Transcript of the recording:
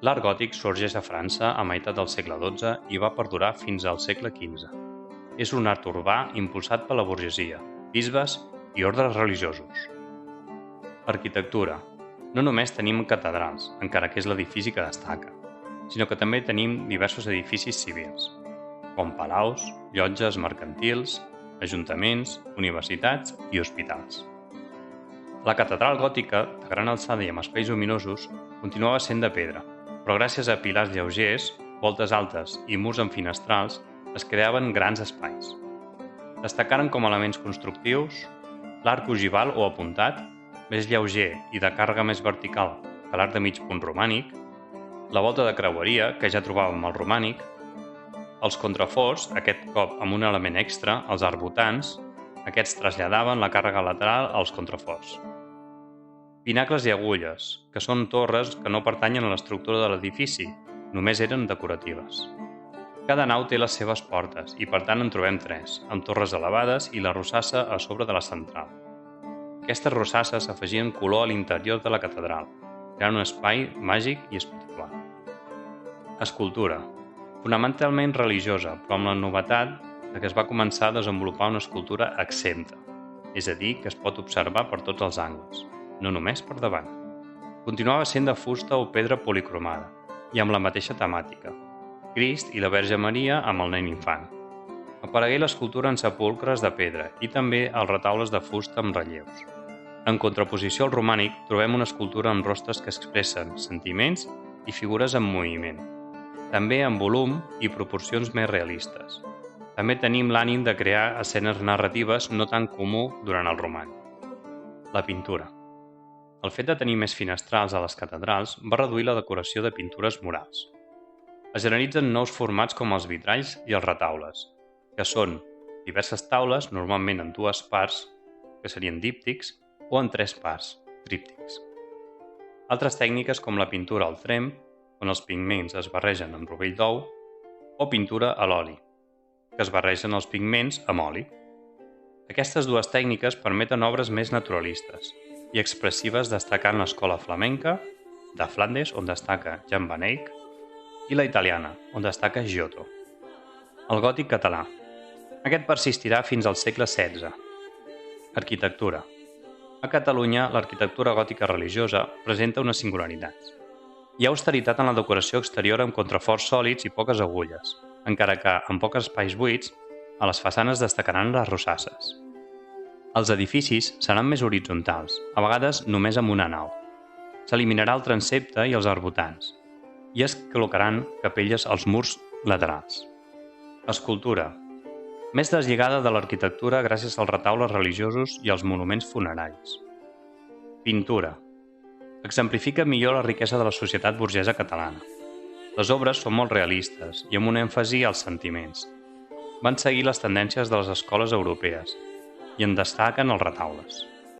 L'art gòtic sorgeix a França a meitat del segle XII i va perdurar fins al segle XV. És un art urbà impulsat per la burgesia, bisbes i ordres religiosos. Arquitectura. No només tenim catedrals, encara que és l'edifici que destaca, sinó que també tenim diversos edificis civils, com palaus, llotges mercantils, ajuntaments, universitats i hospitals. La catedral gòtica, de gran alçada i amb espais luminosos, continuava sent de pedra, però gràcies a pilars lleugers, voltes altes i murs amb finestrals, es creaven grans espais. Destacaren com a elements constructius l'arc ogival o apuntat, més lleuger i de càrrega més vertical que l'arc de mig punt romànic, la volta de creueria, que ja trobàvem al romànic, els contraforts, aquest cop amb un element extra, els arbotants, aquests traslladaven la càrrega lateral als contraforts. Pinacles i agulles, que són torres que no pertanyen a l'estructura de l'edifici, només eren decoratives. Cada nau té les seves portes i per tant en trobem tres, amb torres elevades i la rosassa a sobre de la central. Aquestes rosasses afegien color a l'interior de la catedral, creant un espai màgic i espiritual. Escultura. Fonamentalment religiosa, però amb la novetat que es va començar a desenvolupar una escultura exempta, és a dir, que es pot observar per tots els angles, no només per davant. Continuava sent de fusta o pedra policromada i amb la mateixa temàtica, Crist i la Verge Maria amb el nen infant. Aparegué l'escultura en sepulcres de pedra i també els retaules de fusta amb relleus. En contraposició al romànic, trobem una escultura amb rostres que expressen sentiments i figures en moviment, també amb volum i proporcions més realistes. També tenim l'ànim de crear escenes narratives no tan comú durant el romànic. La pintura. El fet de tenir més finestrals a les catedrals va reduir la decoració de pintures murals. Es generalitzen nous formats com els vitralls i els retaules, que són diverses taules, normalment en dues parts, que serien díptics, o en tres parts, tríptics. Altres tècniques com la pintura al tremp, on els pigments es barregen amb rovell d'ou, o pintura a l'oli, que es barregen els pigments amb oli. Aquestes dues tècniques permeten obres més naturalistes i expressives destacant l'escola flamenca, de Flandes, on destaca Jan van Eyck, i la italiana, on destaca Giotto. El gòtic català. Aquest persistirà fins al segle XVI. Arquitectura. A Catalunya, l'arquitectura gòtica religiosa presenta unes singularitats. Hi ha austeritat en la decoració exterior amb contraforts sòlids i poques agulles, encara que, amb pocs espais buits, a les façanes destacaran les rosasses. Els edificis seran més horitzontals, a vegades només amb una nau. S'eliminarà el transsepte i els arbotants, i es col·locaran capelles als murs laterals. Escultura. Més deslligada de l'arquitectura gràcies als retaules religiosos i als monuments funeraris. Pintura. Exemplifica millor la riquesa de la societat burgesa catalana. Les obres són molt realistes i amb un èmfasi als sentiments. Van seguir les tendències de les escoles europees i en destaquen els retaules.